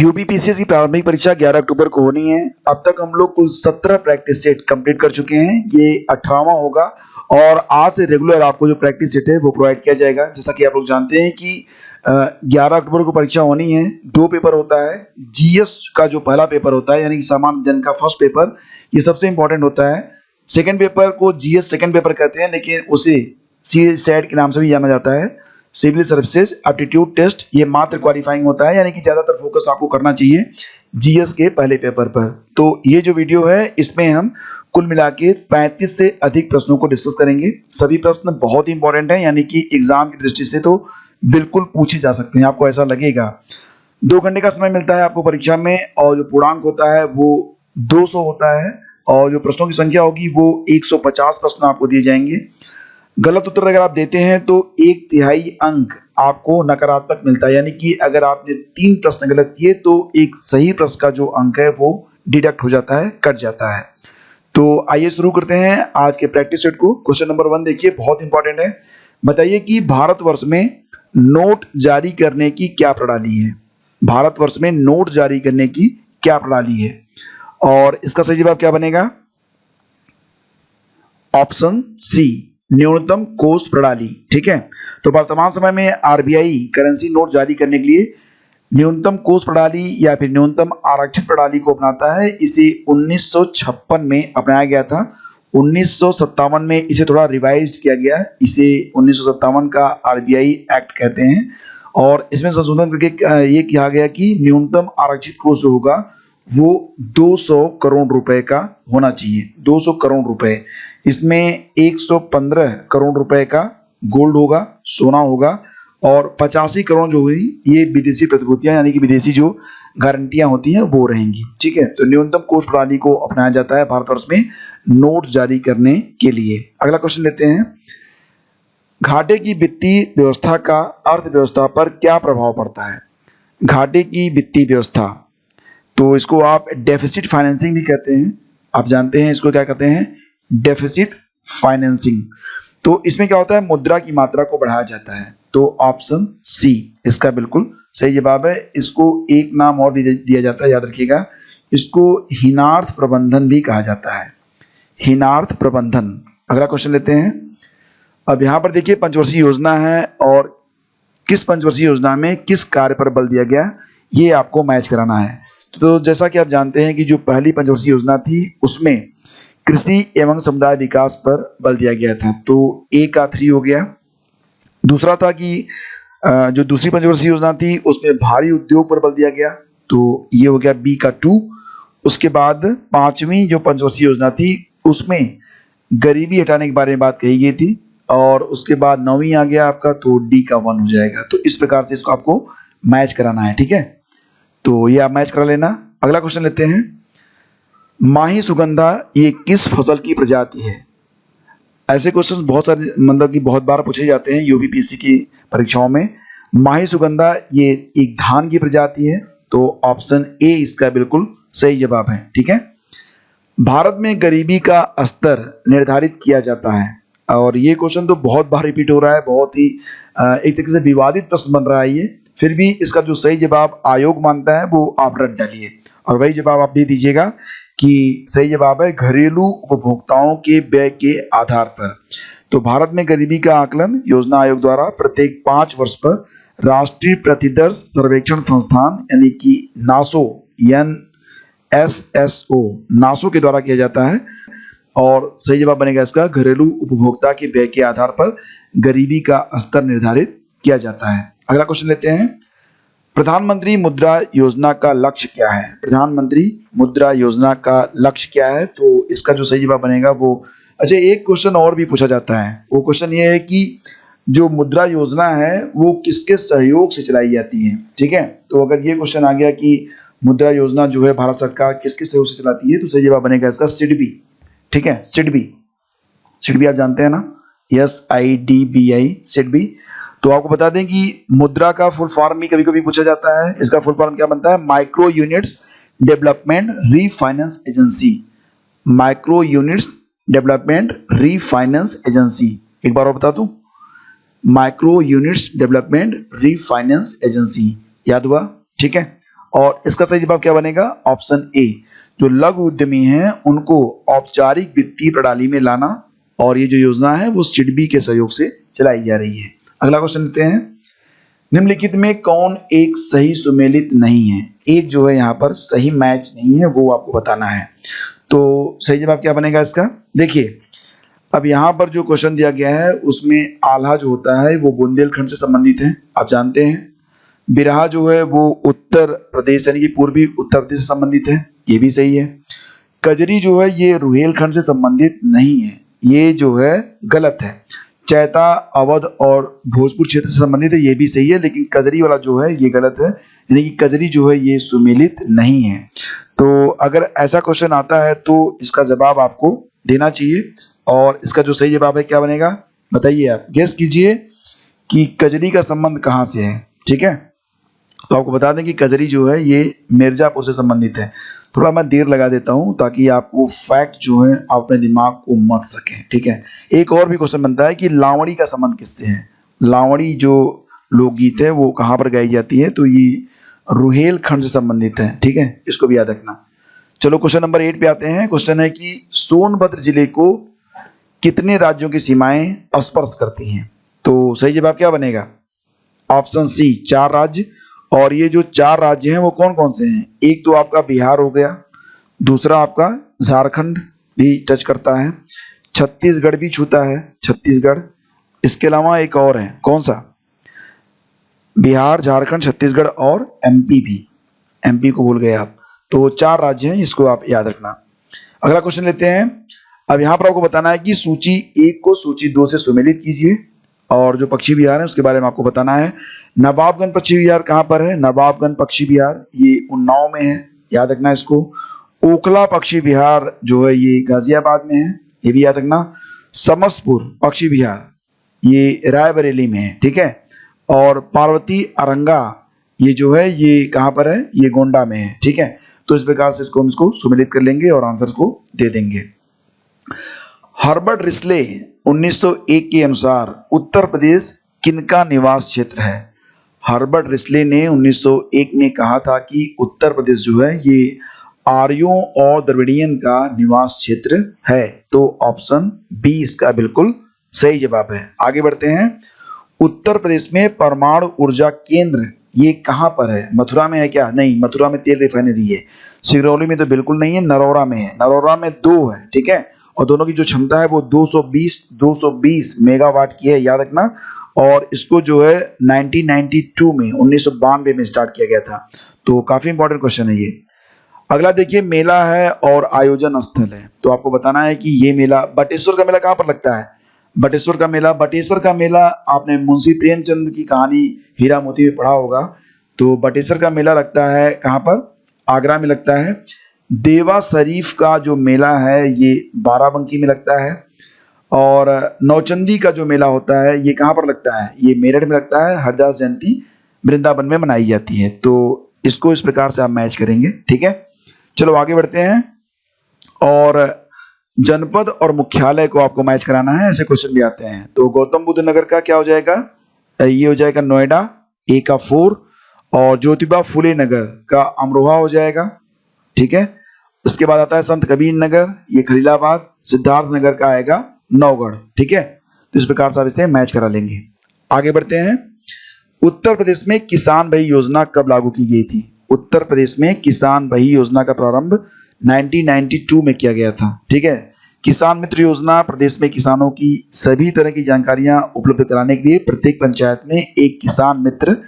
UPPCS की प्रारंभिक परीक्षा 11 अक्टूबर को होनी है। अब तक हम लोग कुल 17 प्रैक्टिस सेट कंप्लीट कर चुके हैं। ये 18वां होगा और आज से रेगुलर आपको जो प्रैक्टिस सेट है वो प्रोवाइड किया जाएगा। जैसा कि आप लोग जानते हैं कि 11 अक्टूबर को परीक्षा होनी है। 2 पेपर होता है। जीएस का जो पहला पेपर होता है यानी कि सामान्य ज्ञान का फर्स्ट पेपर, ये सबसे इंपॉर्टेंट होता है। सेकेंड पेपर को जीएस सेकेंड पेपर कहते हैं, लेकिन उसे CSAT के नाम से भी जाना जाता है, सिविल सर्विसेज एप्टीट्यूड टेस्ट। ये मात्र क्वालिफाइंग होता है, यानी कि ज्यादातर फोकस आपको करना चाहिए जीएस के पहले पेपर पर। तो ये जो वीडियो है इसमें हम कुल मिला के 35 से अधिक प्रश्नों को डिस्कस करेंगे। सभी प्रश्न बहुत ही इंपॉर्टेंट हैं, यानी कि एग्जाम की दृष्टि से तो बिल्कुल पूछे जा सकते हैं, आपको ऐसा लगेगा। 2 घंटे का समय मिलता है आपको परीक्षा में, और जो पूर्णांक होता है वो 200 होता है, और जो प्रश्नों की संख्या होगी वो 150 प्रश्न आपको दिए जाएंगे। गलत उत्तर अगर आप देते हैं तो 1/3 अंक आपको नकारात्मक मिलता है, यानी कि अगर आपने 3 प्रश्न गलत किए तो एक सही प्रश्न का जो अंक है वो डिडक्ट हो जाता है, कट जाता है। तो आइए शुरू करते हैं आज के प्रैक्टिस सेट को। क्वेश्चन नंबर 1 देखिए, बहुत इंपॉर्टेंट है। बताइए कि भारतवर्ष में नोट जारी करने की क्या प्रणाली है। भारतवर्ष में नोट जारी करने की क्या प्रणाली है, और इसका सही जवाब क्या बनेगा? ऑप्शन सी, न्यूनतम कोष प्रणाली। ठीक है, तो वर्तमान समय में आरबीआई करेंसी नोट जारी करने के लिए न्यूनतम कोष प्रणाली या फिर न्यूनतम आरक्षित प्रणाली को अपनाता है। इसे 1956 में अपनाया गया था। 1957 में इसे थोड़ा रिवाइज किया गया। इसे 1957 का आरबीआई एक्ट कहते हैं, और इसमें संशोधन करके ये कहा गया कि न्यूनतम आरक्षित कोष जो होगा वो 200 करोड़ रुपए का होना चाहिए। 200 करोड़ रुपए, इसमें 115 करोड़ रुपए का गोल्ड होगा, सोना होगा, और 85 करोड़ जो हुई ये विदेशी प्रतिभूतियां यानी कि विदेशी जो गारंटियां होती हैं वो रहेंगी। ठीक है, तो न्यूनतम कोष प्रणाली को अपनाया जाता है भारतवर्ष में नोट जारी करने के लिए। अगला क्वेश्चन लेते हैं। घाटे की वित्तीय व्यवस्था का अर्थव्यवस्था पर क्या प्रभाव पड़ता है? घाटे की वित्तीय व्यवस्था, तो इसको आप डेफिसिट फाइनेंसिंग भी कहते हैं। आप जानते हैं इसको क्या कहते हैं? Deficit financing. तो इसमें क्या होता है? मुद्रा की मात्रा को बढ़ाया जाता है। तो ऑप्शन सी इसका बिल्कुल सही जवाब है। इसको एक नाम और भी दिया जाता है, याद रखिएगा, इसको हीनार्थ प्रबंधन भी कहा जाता है। हीनार्थ प्रबंधन। अगला क्वेश्चन लेते हैं। अब यहाँ पर देखिए, पंचवर्षीय योजना है, और किस पंचवर्षीय योजना में किस कार्य पर बल दिया गया ये आपको मैच कराना है। तो जैसा कि आप जानते हैं कि जो पहली पंचवर्षीय योजना थी उसमें कृषि एवं समुदाय विकास पर बल दिया गया था, तो ए का 3 हो गया। दूसरा था कि जो दूसरी पंचवर्षीय योजना थी उसमें भारी उद्योग पर बल दिया गया, तो ये हो गया बी का 2। उसके बाद 5वीं जो पंचवर्षीय योजना थी उसमें गरीबी हटाने के बारे में बात कही गई थी, और उसके बाद 9वीं आ गया आपका, तो डी का 1 हो जाएगा। तो इस प्रकार से इसको आपको मैच कराना है। ठीक है, तो ये आप मैच करा लेना। अगला क्वेश्चन लेते हैं। माही सुगंधा ये किस फसल की प्रजाति है? ऐसे क्वेश्चंस बहुत सारे, मतलब कि बहुत बार पूछे जाते हैं यूपीपीसी की परीक्षाओं में। माही सुगंधा ये एक धान की प्रजाति है, तो ऑप्शन ए इसका बिल्कुल सही जवाब है। ठीक है, भारत में गरीबी का स्तर निर्धारित किया जाता है, और ये क्वेश्चन तो बहुत बार रिपीट हो रहा है, बहुत ही एक तरीके से विवादित प्रश्न बन रहा है ये। फिर भी इसका जो सही जवाब आयोग मानता है वो आप रट डालिए, और वही जवाब आप दे दीजिएगा कि सही जवाब है घरेलू उपभोक्ताओं के व्यय के आधार पर। तो भारत में गरीबी का आकलन योजना आयोग द्वारा प्रत्येक 5 वर्ष पर राष्ट्रीय प्रतिदर्श सर्वेक्षण संस्थान यानी कि नासो NSSO नासो के द्वारा किया जाता है, और सही जवाब बनेगा इसका घरेलू उपभोक्ता के व्यय के आधार पर गरीबी का स्तर निर्धारित किया जाता है। अगला क्वेश्चन लेते हैं। प्रधानमंत्री मुद्रा योजना का लक्ष्य क्या है? प्रधानमंत्री मुद्रा योजना का लक्ष्य क्या है? तो इसका जो सही जवाब बनेगा वो, अच्छा एक क्वेश्चन और भी पूछा जाता है। वो क्वेश्चन ये है कि जो मुद्रा योजना है वो किसके सहयोग से चलाई जाती है? ठीक है, तो अगर ये क्वेश्चन आ गया कि मुद्रा योजना जो है भारत सरकार किसके सहयोग से चलाती है, तो सही जवाब बनेगा इसका सिडबी। ठीक है, सिडबी आप जानते हैं ना, SIDBI सिडबी। तो आपको बता दें कि मुद्रा का फुल फॉर्म भी कभी कभी पूछा जाता है। इसका फुल फॉर्म क्या बनता है? Micro units development refinance agency. Micro units development refinance agency. एक बार और बता दूं, micro units development refinance agency. याद हुआ? ठीक है, और इसका सही जवाब क्या बनेगा? Option A. जो लघु उद्यमी हैं उनको औपचारिक वित्तीय प्रणाली में लाना, और ये जो योजना है वो सिडबी के सहयोग से चलाई जा रही है। अगला क्वेश्चन लेते हैं, निम्नलिखित में कौन एक सही सुमेलित नहीं है? एक जो है यहाँ पर सही मैच नहीं है, वो आपको बताना है। तो सही जवाब क्या बनेगा इसका? देखिए, अब यहाँ पर जो क्वेश्चन दिया गया है उसमें आल्हा जो होता है वो बुंदेलखंड से संबंधित है, आप जानते हैं। बिरहा जो है वो उत्तर प्रदेश यानी कि पूर्वी उत्तर प्रदेश से संबंधित है, ये भी सही है। कजरी जो है ये रुहेलखंड से संबंधित नहीं है, ये जो है गलत है। चैता अवध और भोजपुर क्षेत्र से संबंधित है, ये भी सही है, लेकिन कजरी वाला जो है ये गलत है, यानी कि कजरी जो है ये सुमेलित नहीं है। तो अगर ऐसा क्वेश्चन आता है तो इसका जवाब आपको देना चाहिए, और इसका जो सही जवाब है क्या बनेगा बताइए, आप गेस कीजिए कि कजरी का संबंध कहाँ से है। ठीक है, तो आपको बता दें कि कजरी जो है ये मिर्जापुर से संबंधित है। थोड़ा मैं देर लगा देता हूं ताकि आपको फैक्ट जो है आप अपने दिमाग को मत सकें। ठीक है, एक और भी क्वेश्चन बनता है कि लावणी का संबंध किससे है? लावणी जो लोकगीत है वो कहाँ पर गाई जाती है? तो ये रुहेलखंड से संबंधित है। ठीक है, इसको भी याद रखना। चलो क्वेश्चन नंबर 8 पे आते हैं। क्वेश्चन है कि सोनभद्र जिले को कितने राज्यों की सीमाएं स्पर्श करती हैं? तो सही जवाब क्या बनेगा? ऑप्शन सी 4 राज्य। और ये जो 4 राज्य हैं वो कौन कौन से हैं? एक तो आपका बिहार हो गया, दूसरा आपका झारखंड भी टच करता है, छत्तीसगढ़ भी छूता है, छत्तीसगढ़। इसके अलावा एक और है, कौन सा? बिहार, झारखंड, छत्तीसगढ़ और एमपी भी, एमपी को भूल गए आप। तो 4 राज्य हैं, इसको आप याद रखना। अगला क्वेश्चन लेते हैं। अब यहाँ पर आपको बताना है कि सूची 1 को सूची 2 से सुमेलित कीजिए, और जो पक्षी विहार है उसके बारे में आपको बताना है। नवाबगंज पक्षी विहार कहाँ पर है? नवाबगंज पक्षी विहार ये उन्नाव में है, याद रखना इसको। ओखला पक्षी विहार जो है ये गाजियाबाद में है, ये भी याद रखना। समसपुर पक्षी विहार ये रायबरेली में है। ठीक है, और पार्वती अरंगा ये जो है ये कहाँ पर है? ये गोंडा में है। ठीक है, तो इस प्रकार से हम इसको सुमेलित कर लेंगे और आंसर को दे देंगे। हर्बर्ट रिस्ले 1901 के अनुसार उत्तर प्रदेश किनका निवास क्षेत्र है? हर्बर्ट रिस्ले ने 1901 में कहा था कि उत्तर प्रदेश जो है ये आर्यों और द्रविड़ियन का निवास क्षेत्र है। तो ऑप्शन बी इसका बिल्कुल सही जवाब है। आगे बढ़ते हैं। उत्तर प्रदेश में परमाणु ऊर्जा केंद्र ये कहाँ पर है? मथुरा में है क्या? नहीं, मथुरा में तेल रिफाइनरी है। सिगरौली में तो बिल्कुल नहीं है, नरौरा में है। नरौरा में 2 है। ठीक है, और दोनों की जो क्षमता है वो 220 मेगावाट की है, याद रखना। और इसको जो है 1992 में स्टार्ट किया गया था। तो काफी इंपॉर्टेंट क्वेश्चन है ये। अगला देखिए, मेला है और आयोजन स्थल है। तो आपको बताना है कि ये मेला, बटेश्वर का मेला कहाँ पर लगता है? बटेश्वर का मेला आपने मुंशी प्रेमचंद की कहानी हीरा मोती में पढ़ा होगा। तो बटेश्वर का मेला लगता है कहाँ पर? आगरा में लगता है। देवा शरीफ का जो मेला है ये बाराबंकी में लगता है। और नौचंदी का जो मेला होता है ये कहाँ पर लगता है? ये मेरठ में लगता है। हरदास जयंती वृंदावन में मनाई जाती है। तो इसको इस प्रकार से आप मैच करेंगे। ठीक है, चलो आगे बढ़ते हैं। और जनपद और मुख्यालय को आपको मैच कराना है, ऐसे क्वेश्चन भी आते हैं। तो गौतम बुद्ध नगर का क्या हो जाएगा? ये हो जाएगा नोएडा, ए का 4। और ज्योतिबा फुले नगर का अमरोहा हो जाएगा। ठीक है, उसके बाद आता है संत कबीर नगर, ये खलीलाबाद। सिद्धार्थ नगर का आएगा नौगढ़। ठीक है, तो इस प्रकार से आप इसे मैच करा लेंगे। आगे बढ़ते हैं। उत्तर प्रदेश में किसान भाई योजना कब लागू की गई थी? उत्तर प्रदेश में किसान भाई योजना का प्रारंभ 1992 में किया गया था। ठीक है, किसान मित्र योजना प्रदेश में किसानों की सभी तरह की जानकारियां उपलब्ध कराने के लिए प्रत्येक पंचायत में एक किसान मित्र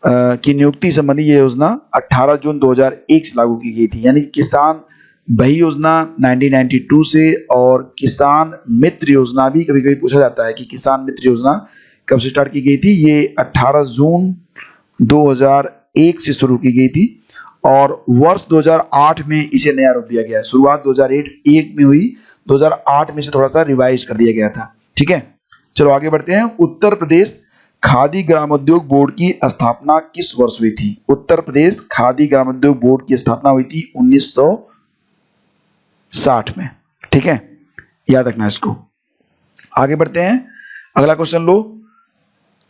की नियुक्ति संबंधी ये योजना 18 जून 2001 से लागू की गई थी। यानी किसान भाई योजना 1992 से, और किसान मित्र योजना भी कभी कभी पूछा जाता है कि किसान मित्र योजना कब से स्टार्ट की गई थी? ये 18 जून 2001 से शुरू की गई थी, और वर्ष 2008 में इसे नया रूप दिया गया है। शुरुआत 2001 में हुई, 2008 में से थोड़ा सा रिवाइज कर दिया गया था। ठीक है, चलो आगे बढ़ते हैं। उत्तर प्रदेश खादी ग्रामोद्योग बोर्ड की स्थापना किस वर्ष हुई थी? उत्तर प्रदेश खादी ग्रामोद्योग बोर्ड की स्थापना हुई थी 1960 में। ठीक है, याद रखना इसको। आगे बढ़ते हैं। अगला क्वेश्चन लो।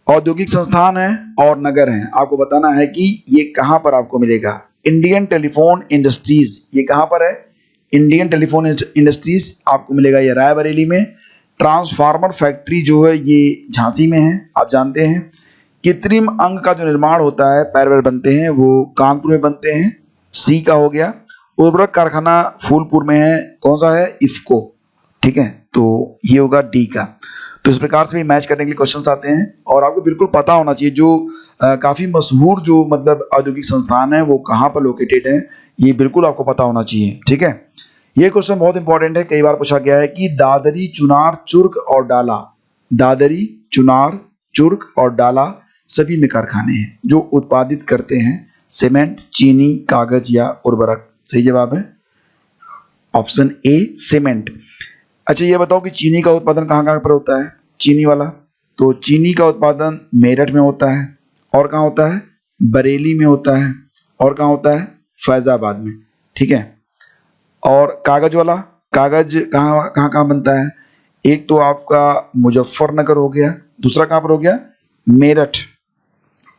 औद्योगिक संस्थान है और नगर है, आपको बताना है कि ये कहां पर आपको मिलेगा। इंडियन टेलीफोन इंडस्ट्रीज, ये कहाँ पर है? इंडियन टेलीफोन इंडस्ट्रीज आपको मिलेगा ये रायबरेली में। ट्रांसफार्मर फैक्ट्री जो है ये झांसी में है, आप जानते हैं। कृत्रिम अंग का जो निर्माण होता है, पैर वैर बनते हैं, वो कानपुर में बनते हैं, सी का हो गया। उर्वरक कारखाना फूलपुर में है, कौन सा है? इफ्को, ठीक है, तो ये होगा डी का। तो इस प्रकार से भी मैच करने के लिए क्वेश्चंस आते हैं और आपको बिल्कुल पता होना चाहिए जो काफी मशहूर जो मतलब औद्योगिक संस्थान है वो कहाँ पर लोकेटेड है, ये बिल्कुल आपको पता होना चाहिए, ठीक है। ये क्वेश्चन बहुत इंपॉर्टेंट है, कई बार पूछा गया है कि दादरी, चुनार, चुर्क और डाला, दादरी, चुनार, चुर्क और डाला सभी में कारखाने हैं जो उत्पादित करते हैं सीमेंट, चीनी, कागज या उर्वरक। सही जवाब है ऑप्शन ए, सीमेंट। अच्छा ये बताओ कि चीनी का उत्पादन कहाँ कहाँ पर होता है? चीनी वाला, तो चीनी का उत्पादन मेरठ में होता है, और कहाँ होता है? बरेली में होता है, और कहाँ होता है? फैजाबाद में, ठीक है। और कागज वाला, कागज कहाँ कहाँ कहाँ बनता है? एक तो आपका मुजफ्फरनगर हो गया, दूसरा कहाँ पर हो गया? मेरठ,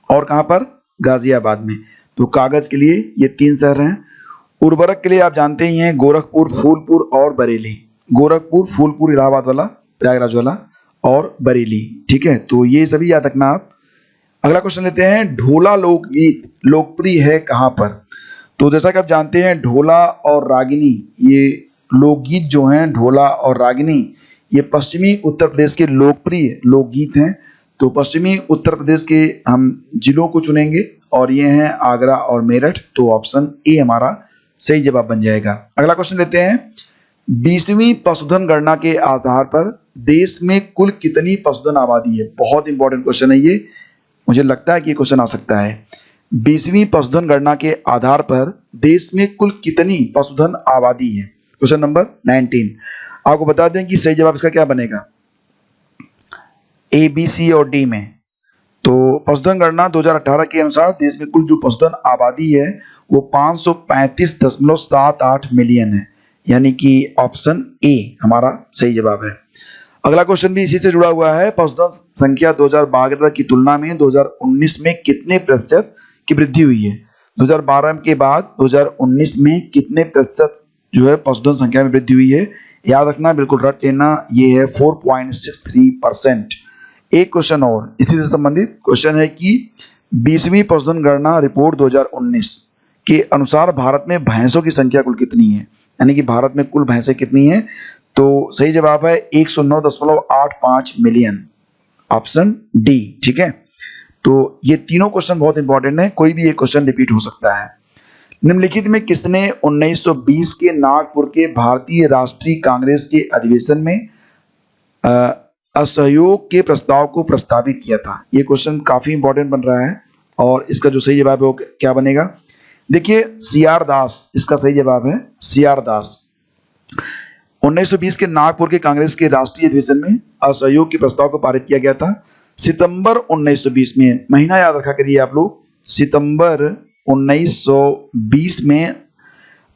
और कहाँ पर? गाजियाबाद में। तो कागज के लिए ये 3 शहर हैं। उर्वरक के लिए आप जानते ही हैं गोरखपुर, फूलपुर और बरेली। गोरखपुर, फूलपुर इलाहाबाद वाला, प्रयागराज वाला और बरेली, ठीक है, तो ये सभी याद रखना आप। अगला क्वेश्चन लेते हैं, ढोला लोकगीत लोकप्रिय है कहाँ पर? तो जैसा कि आप जानते हैं ढोला और रागिनी, ये लोकगीत जो हैं ढोला और रागिनी, ये पश्चिमी उत्तर प्रदेश के लोकप्रिय लोकगीत हैं। तो पश्चिमी उत्तर प्रदेश के हम जिलों को चुनेंगे और ये हैं आगरा और मेरठ, तो ऑप्शन ए हमारा सही जवाब बन जाएगा। अगला क्वेश्चन लेते हैं, 20वीं पशुधन गणना के आधार पर देश में कुल कितनी पशुधन आबादी है? बहुत इंपॉर्टेंट क्वेश्चन है ये, मुझे लगता है कि ये क्वेश्चन आ सकता है। 20वीं पशुधन गणना के आधार पर देश में कुल कितनी पशुधन आबादी है? Question number 19। आपको बता दें कि सही जवाब इसका क्या बनेगा, ए, बी, सी और डी में। तो पशुधन गणना 2018 के अनुसार देश में कुल जो पशुधन आबादी है वो 535.78 मिलियन है, यानी कि ऑप्शन ए हमारा सही जवाब है। अगला क्वेश्चन भी इसी से जुड़ा हुआ है, पशुधन संख्या 2012 की तुलना में 2019 में कितने प्रतिशत की वृद्धि हुई है? 2012 के बाद 2019 में कितने प्रतिशत जो है पशुधन संख्या में वृद्धि हुई है? याद रखना, बिल्कुल रट लेना, ये है 4.63%। एक क्वेश्चन और इसी से संबंधित क्वेश्चन है कि 20वीं पशुधन गणना रिपोर्ट 2019 के अनुसार भारत में भैंसों की संख्या कुल कितनी है? यानी कि भारत में कुल भैंसें कितनी हैं? तो सही जवाब है 109.85 मिलियन, ऑप्शन डी, ठीक है। तो ये तीनों क्वेश्चन बहुत इंपॉर्टेंट है, कोई भी एक क्वेश्चन रिपीट हो सकता है। निम्नलिखित में किसने 1920 के नागपुर के भारतीय राष्ट्रीय कांग्रेस के अधिवेशन में असहयोग के प्रस्ताव को प्रस्तावित किया था? ये क्वेश्चन काफी इंपॉर्टेंट बन रहा है और इसका जो सही जवाब है वो क्या बनेगा? देखिए सी.आर. दास इसका सही जवाब है, सी.आर. दास। 1920 के नागपुर के कांग्रेस के राष्ट्रीय अधिवेशन में असहयोग के प्रस्ताव को पारित किया गया था सितंबर 1920 में। महीना याद रखा करिए आप लोग, सितंबर 1920 में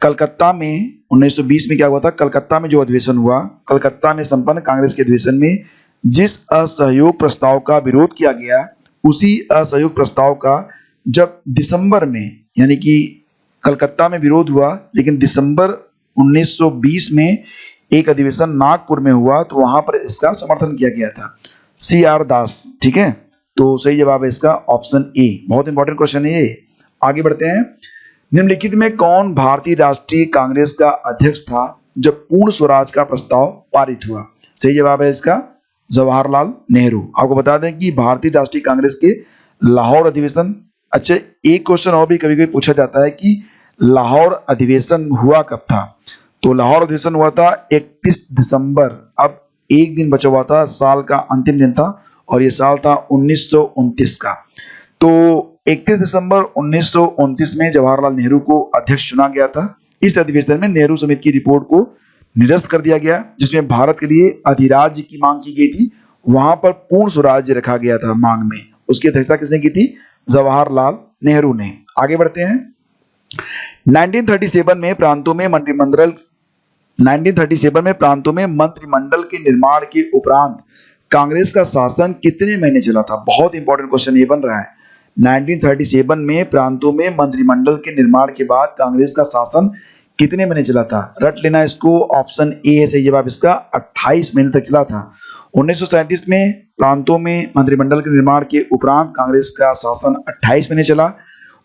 कलकत्ता में 1920 में क्या हुआ था? कलकत्ता में जो अधिवेशन हुआ, कलकत्ता में संपन्न कांग्रेस के अधिवेशन में जिस असहयोग प्रस्ताव का विरोध किया गया, उसी असहयोग प्रस्ताव का जब दिसंबर में, यानी कि कलकत्ता में विरोध हुआ लेकिन दिसंबर 1920 में एक अधिवेशन नागपुर में हुआ तो वहां पर इसका समर्थन किया गया था। सी.आर. दास, ठीक है, तो सही जवाब है इसका ऑप्शन ए। बहुत इंपॉर्टेंट क्वेश्चन है ये। आगे बढ़ते हैं, निम्नलिखित में कौन भारतीय राष्ट्रीय कांग्रेस का अध्यक्ष था जब पूर्ण स्वराज का प्रस्ताव पारित हुआ? सही जवाब है इसका जवाहरलाल नेहरू। आपको बता दें कि भारतीय राष्ट्रीय कांग्रेस के लाहौर अधिवेशन, अच्छा एक क्वेश्चन और भी कभी कभी पूछा जाता है कि लाहौर अधिवेशन हुआ कब था? तो लाहौर अधिवेशन हुआ था 31 दिसंबर। अब एक दिन बचा हुआ था, साल का अंतिम दिन था और ये साल था 1929 का। तो 31 दिसंबर 1929 में जवाहरलाल नेहरू को अध्यक्ष चुना गया था। इस अधिवेशन में नेहरू समिति की रिपोर्ट को निरस्त कर दिया गया जिसमें भारत के लिए अधिराज्य की मांग की गई थी, वहां पर पूर्ण स्वराज्य रखा गया था मांग में। उसकी अध्यक्षता किसने की थी? जवाहरलाल नेहरू ने। आगे बढ़ते हैं, 1937 में प्रांतों में मंत्रिमंडल के निर्माण के उपरांत कांग्रेस का शासन कितने महीने चला था? बहुत इंपॉर्टेंट क्वेश्चन ये बन रहा है। 1937 में प्रांतों में मंत्रिमंडल के निर्माण के बाद कांग्रेस का शासन कितने महीने चला था? रट लेना इसको, ऑप्शन ए है सही जवाब इसका, 28 महीने तक चला था। 1937 में प्रांतों में मंत्रिमंडल के निर्माण के उपरांत कांग्रेस का शासन 28 महीने चला।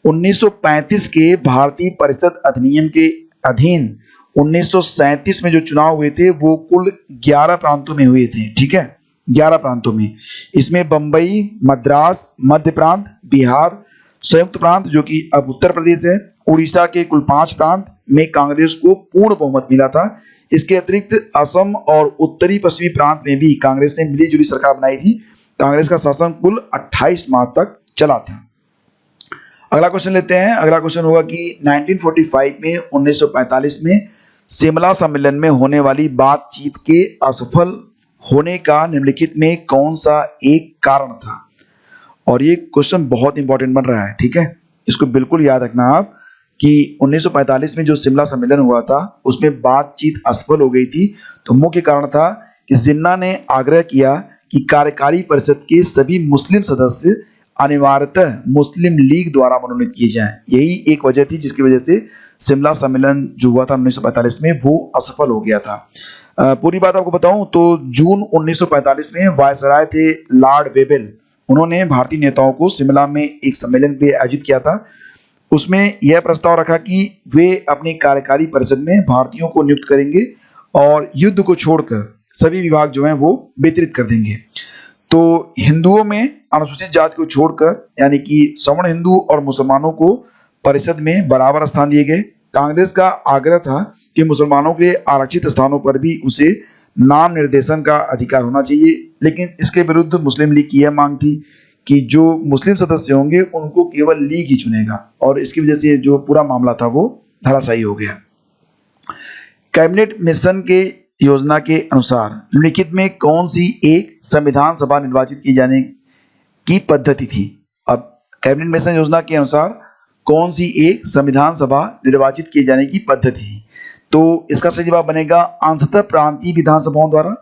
1935 के भारतीय परिषद अधिनियम के अधीन 1937 में जो चुनाव हुए थे वो कुल 11 प्रांतों में हुए थे, ठीक है, 11 प्रांतों में। इसमें बंबई, मद्रास, मध्य प्रांत, बिहार, संयुक्त प्रांत जो कि अब उत्तर प्रदेश है, उड़ीसा के कुल 5 प्रांत में कांग्रेस को पूर्ण बहुमत मिला था। इसके अतिरिक्त असम और उत्तरी पश्चिमी प्रांत में भी कांग्रेस ने मिलीजुली सरकार बनाई थी। कांग्रेस का शासन कुल 28 माह तक चला था। अगला क्वेश्चन लेते हैं। अगला क्वेश्चन होगा कि 1945 में 1945 में शिमला सम्मेलन में होने वाली बातचीत के असफल होने का निम्नलिखित में कौन सा एक कारण था? और ये क्वेश्चन बहुत इंपॉर्टेंट बन रहा है, ठीक है, इसको बिल्कुल याद रखना आप कि 1945 में जो शिमला सम्मेलन हुआ था उसमें बातचीत असफल हो गई थी। तो मुख्य कारण था कि जिन्ना ने आग्रह किया कि कार्यकारी परिषद के सभी मुस्लिम सदस्य अनिवार्यतः मुस्लिम लीग द्वारा मनोनीत किए जाएं। यही एक वजह थी जिसकी वजह से शिमला सम्मेलन जो हुआ था 1945 में वो असफल हो गया था। पूरी बात आपको बताऊं तो जून 1945 में वायसराय थे लॉर्ड वेबल, उन्होंने भारतीय नेताओं को शिमला में एक सम्मेलन के आयोजित किया था। उसमें यह प्रस्ताव रखा कि वे अपनी कार्यकारी परिषद में भारतीयों को नियुक्त करेंगे और युद्ध को छोड़कर सभी विभाग जो हैं वो वितरित कर देंगे। तो हिंदुओं में अनुसूचित जाति को छोड़कर यानी कि सवर्ण हिंदू और मुसलमानों को परिषद में बराबर स्थान दिए गए। कांग्रेस का आग्रह था कि मुसलमानों के आरक्षित स्थानों पर भी उसे नाम निर्देशन का अधिकार होना चाहिए, लेकिन इसके विरुद्ध मुस्लिम लीग की यह मांग थी कि जो मुस्लिम सदस्य होंगे उनको केवल लीग ही चुनेगा, और इसकी वजह से जो पूरा मामला था वो धराशायी हो गया। कैबिनेट मिशन के योजना के अनुसार निम्नलिखित में कौन सी एक संविधान सभा निर्वाचित किए जाने की पद्धति थी? अब कैबिनेट मिशन योजना के अनुसार कौन सी एक संविधान सभा निर्वाचित किए जाने की पद्धति है? तो इसका सही जवाब बनेगा अंशतः प्रांतीय विधानसभाओं द्वारा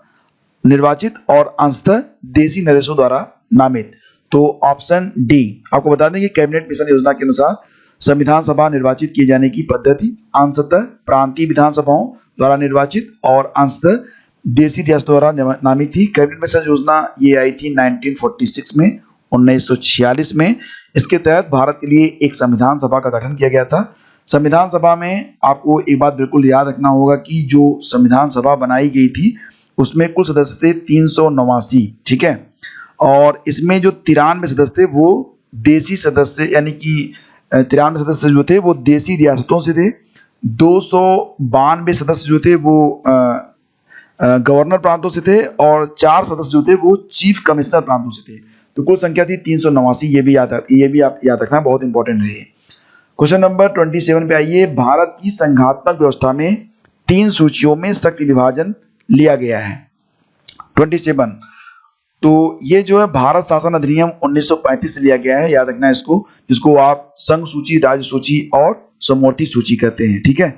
निर्वाचित और अंशतः देसी नरेशों द्वारा नामित। तो ऑप्शन डी। आपको बता दें कि कैबिनेट मिशन योजना के अनुसार संविधान सभा निर्वाचित किए जाने की पद्धति अंशतः प्रांतीय विधानसभाओं द्वारा निर्वाचित और अंशतः देसी रियासतों द्वारा नामित थी। कैबिनेट मिशन योजना ये आई थी 1946 में, 1946 में। इसके तहत भारत के लिए एक संविधान सभा का गठन किया गया था। संविधान सभा में आपको एक बात बिल्कुल याद रखना होगा कि जो संविधान सभा बनाई गई थी उसमें कुल सदस्य थे 389, ठीक है, और इसमें जो 93 सदस्य थे वो देसी सदस्य यानी कि 93 सदस्य जो थे वो देसी रियासतों से थे। 292 सदस्य जो थे वो गवर्नर प्रांतों से थे और 4 सदस्य जो थे वो चीफ कमिश्नर प्रांतों से थे। तो कुल संख्या थी 389। ये भी आप याद रखना, बहुत इंपॉर्टेंट है ये। क्वेश्चन नंबर 27 पे आइए। भारत की संघात्मक व्यवस्था में 3 सूचियों में शक्ति विभाजन लिया गया है। 27 तो ये जो है भारत शासन अधिनियम 1935 से लिया गया है, याद रखना इसको, जिसको आप संघ सूची, राज्य सूची और समवर्ती सूची कहते हैं, ठीक है।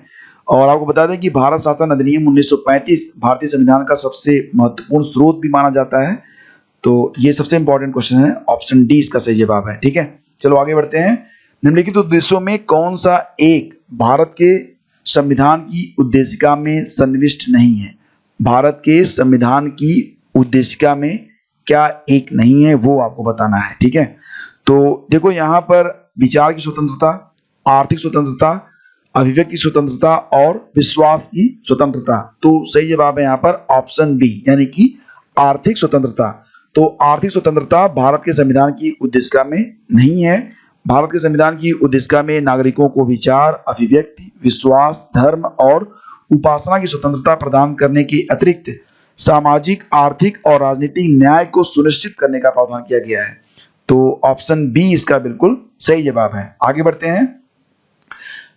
और आपको बता दें कि भारत शासन अधिनियम 1935 भारतीय संविधान का सबसे महत्वपूर्ण स्रोत भी माना जाता है। तो ये सबसे इंपॉर्टेंट क्वेश्चन है, ऑप्शन डी इसका सही जवाब है, ठीक है। चलो आगे बढ़ते हैं। निम्नलिखित उद्देश्यों में कौन सा एक भारत के संविधान की उद्देशिका में सन्निविष्ट नहीं है? भारत के संविधान की उद्देशिका में क्या एक नहीं है वो आपको बताना है, ठीक है। तो देखो यहाँ पर विचार की स्वतंत्रता, आर्थिक स्वतंत्रता, अभिव्यक्ति स्वतंत्रता और विश्वास की स्वतंत्रता। तो सही जवाब है यहाँ पर ऑप्शन बी यानी कि आर्थिक स्वतंत्रता। तो आर्थिक स्वतंत्रता भारत के संविधान की उद्देशिका में नहीं है। भारत के संविधान की उद्देशिका में नागरिकों को विचार, अभिव्यक्ति, विश्वास, धर्म और उपासना की स्वतंत्रता प्रदान करने के अतिरिक्त सामाजिक, आर्थिक और राजनीतिक न्याय को सुनिश्चित करने का प्रावधान किया गया है। तो ऑप्शन बी इसका बिल्कुल सही जवाब है। आगे बढ़ते हैं।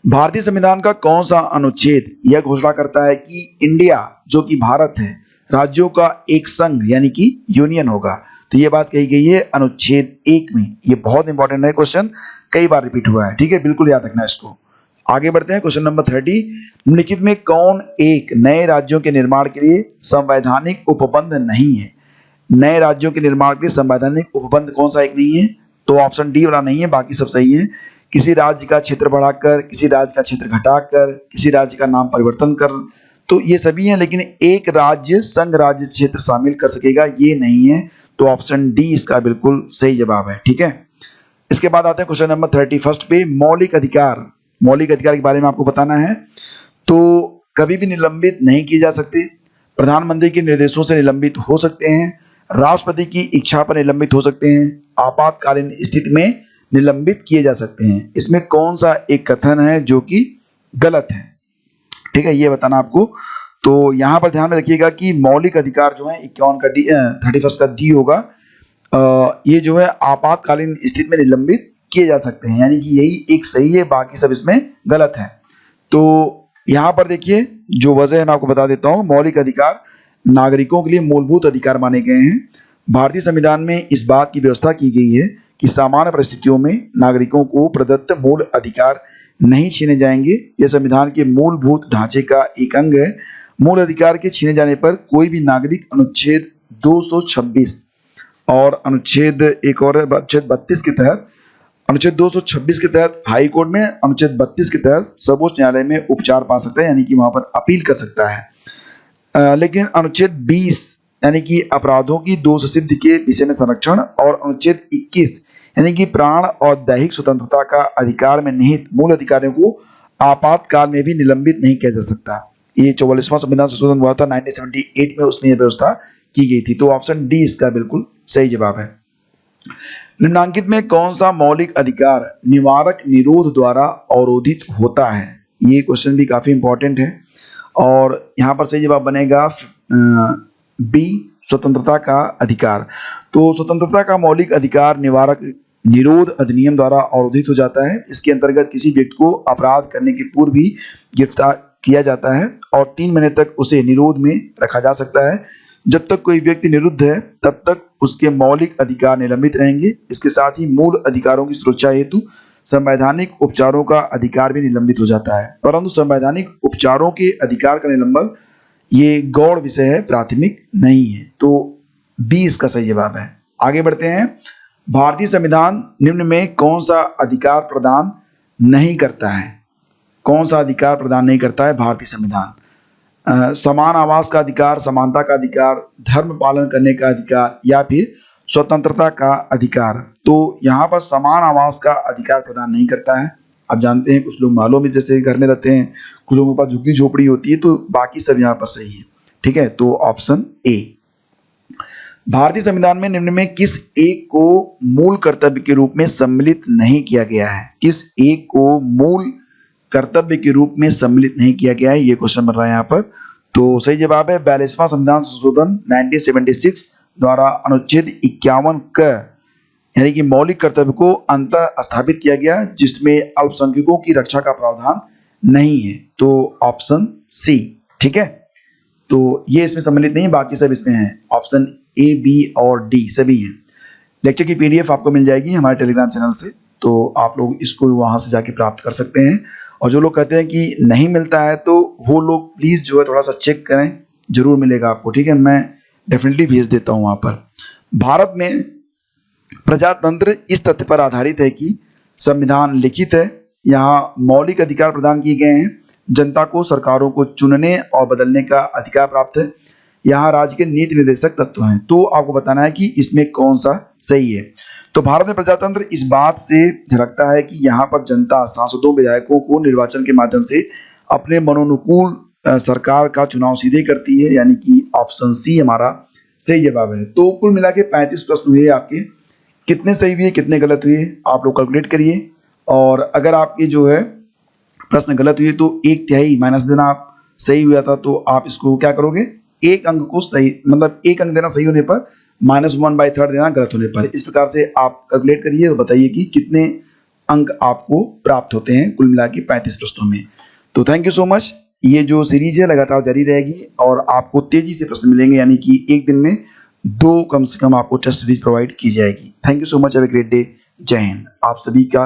भारतीय संविधान का कौन सा अनुच्छेद यह घोषणा करता है कि इंडिया जो कि भारत है राज्यों का एक संघ यानी कि यूनियन होगा? तो ये बात कही गई है अनुच्छेद 1 में। ये बहुत इंपॉर्टेंट है, क्वेश्चन कई बार रिपीट हुआ है, ठीक है, बिल्कुल याद रखना इसको। आगे बढ़ते हैं। Question number 30। निम्नलिखित में कौन एक नए राज्यों के निर्माण के लिए संवैधानिक उपबंध नहीं है? नए राज्यों के निर्माण के लिए संवैधानिक उपबंध कौन सा एक नहीं है? तो ऑप्शन डी वाला नहीं है, बाकी सब सही है। किसी राज्य का क्षेत्र बढ़ाकर, किसी राज्य का क्षेत्र घटाकर, किसी राज्य का नाम परिवर्तन कर, तो ये सभी हैं, लेकिन एक राज्य संघ राज्य क्षेत्र शामिल कर सकेगा ये नहीं है। तो ऑप्शन डी इसका बिल्कुल सही जवाब है। ठीक है, इसके बाद आते हैं क्वेश्चन नंबर 31 पे। मौलिक अधिकार, मौलिक अधिकार के बारे में आपको बताना है। तो कभी भी निलंबित नहीं किए जा सकते, प्रधानमंत्री के निर्देशों से निलंबित हो सकते हैं, राष्ट्रपति की इच्छा पर निलंबित हो सकते हैं, आपातकालीन स्थिति में निलंबित किए जा सकते हैं। इसमें कौन सा एक कथन है जो कि गलत है? ठीक है, ये बताना आपको। तो यहाँ पर ध्यान में रखिएगा कि मौलिक अधिकार जो है 51 का डी 31 का डी होगा। ये जो है आपातकालीन स्थिति में निलंबित किए जा सकते हैं, यानी कि यही एक सही है, बाकी सब इसमें गलत है। तो यहाँ पर देखिए जो वजह है मैं आपको बता देता हूँ। मौलिक अधिकार नागरिकों के लिए मूलभूत अधिकार माने गए हैं। भारतीय संविधान में इस बात की व्यवस्था की गई है कि सामान्य परिस्थितियों में नागरिकों को प्रदत्त मूल अधिकार नहीं छीने जाएंगे। यह संविधान के मूलभूत ढांचे का एक अंग है। मूल अधिकार के छीने जाने पर कोई भी नागरिक अनुच्छेद 226 और अनुच्छेद एक और अनुच्छेद 32 के तहत, अनुच्छेद 226 के तहत हाई कोर्ट में, अनुच्छेद 32 के तहत सर्वोच्च न्यायालय में उपचार पा सकता है, यानी कि वहां पर अपील कर सकता है। लेकिन अनुच्छेद 20 यानी कि अपराधों की दोष सिद्धि के विषय में संरक्षण और अनुच्छेद 21 यानी कि प्राण और दैहिक स्वतंत्रता का अधिकार में निहित मूल अधिकारियों को आपातकाल में भी निलंबित नहीं किया जा सकता। ये 44वां संविधान संशोधन हुआ था 1978 में, उसमें यह व्यवस्था की गई थी। तो ऑप्शन डी इसका बिल्कुल सही जवाब है। निम्नांकित में कौन सा मौलिक अधिकार निवारक निरोध द्वारा अवरोधित होता है? ये क्वेश्चन भी काफी इंपॉर्टेंट है और यहाँ पर सही जवाब बनेगा बी, स्वतंत्रता का अधिकार। तो स्वतंत्रता का मौलिक अधिकार निवारक निरोध अधिनियम द्वारा अवरोधित हो जाता है। इसके अंतर्गत किसी व्यक्ति को अपराध करने के पूर्व भी गिरफ्तार किया जाता है और 3 महीने तक उसे निरोध में रखा जा सकता है। जब तक कोई व्यक्ति निरुद्ध है तब तक उसके मौलिक अधिकार निलंबित रहेंगे। इसके साथ ही मूल अधिकारों की सुरक्षा हेतु संवैधानिक उपचारों का अधिकार भी निलंबित हो जाता है, परंतु संवैधानिक उपचारों के अधिकार का निलंबन ये गौण विषय है, प्राथमिक नहीं है। तो बी इसका सही जवाब है। आगे बढ़ते हैं। भारतीय संविधान निम्न में कौन सा अधिकार प्रदान नहीं करता है? कौन सा अधिकार प्रदान नहीं करता है भारतीय संविधान? समान आवास का अधिकार, समानता का अधिकार, धर्म पालन करने का अधिकार या फिर स्वतंत्रता का अधिकार। तो यहाँ पर समान आवास का अधिकार प्रदान नहीं करता है। आप जानते हैं कुछ लोग महलों में जैसे घर में रहते हैं, कुछ लोगों के पास झुग्गी झोपड़ी होती है, तो बाकी सब यहाँ पर सही है। ठीक है, तो ऑप्शन ए। भारतीय संविधान में निम्न में किस एक को मूल कर्तव्य के रूप में सम्मिलित नहीं किया गया है? किस एक को मूल कर्तव्य के रूप में सम्मिलित नहीं किया गया है, ये क्वेश्चन बन रहा है यहाँ पर। तो सही जवाब है 42वां संविधान संशोधन 1976 द्वारा अनुच्छेद 51 क यानी कि मौलिक कर्तव्य को अंतः स्थापित किया गया, जिसमें अल्पसंख्यकों की रक्षा का प्रावधान नहीं है। तो ऑप्शन सी। ठीक है, तो ये इसमें सम्मिलित नहीं, बाकी सब इसमें है। ऑप्शन ए, बी और डी सभी हैं। लेक्चर की पीडीएफ आपको मिल जाएगी हमारे टेलीग्राम चैनल से, तो आप लोग इसको वहां से जाके प्राप्त कर सकते हैं। और जो लोग कहते हैं कि नहीं मिलता है तो वो लोग प्लीज जो है थोड़ा सा चेक करें, जरूर मिलेगा आपको। ठीक है, मैं डेफिनेटली भेज देता हूं वहां पर। भारत में प्रजातंत्र इस तथ्य पर आधारित है कि संविधान लिखित है, यहाँ मौलिक अधिकार प्रदान किए गए हैं, जनता को सरकारों को चुनने और बदलने का अधिकार प्राप्त है, यहाँ राज्य के नीति निर्देशक तत्व हैं। तो आपको बताना है कि इसमें कौन सा सही है। तो भारत में प्रजातंत्र इस बात से झलकता है कि यहाँ पर जनता सांसदों विधायकों को निर्वाचन के माध्यम से अपने मनोनुकूल सरकार का चुनाव सीधे करती है, यानी कि ऑप्शन सी हमारा सही जवाब है। तो कुल मिला के 35 प्रश्न हुए आपके। कितने सही हुए कितने गलत हुए आप लोग कैलकुलेट करिए, और अगर आपके जो है प्रश्न गलत हुए तो 1/3 माइनस देना। आप सही हुआ था तो आप इसको क्या करोगे, एक अंक को सही, मतलब एक अंक देना सही होने पर, -1/3 देना गलत होने पर। इस प्रकार से आप कैलकुलेट करिए और बताइए कि कितने अंक आपको प्राप्त होते हैं कुल मिला के 35 प्रश्नों में। तो थैंक यू सो मच। ये जो सीरीज है लगातार जारी रहेगी और आपको तेजी से प्रश्न मिलेंगे, यानी कि एक दिन में 2 कम से कम आपको टेस्ट सीरीज प्रोवाइड की जाएगी। Thank you so much, have a great day. जय हिंद। आप सभी का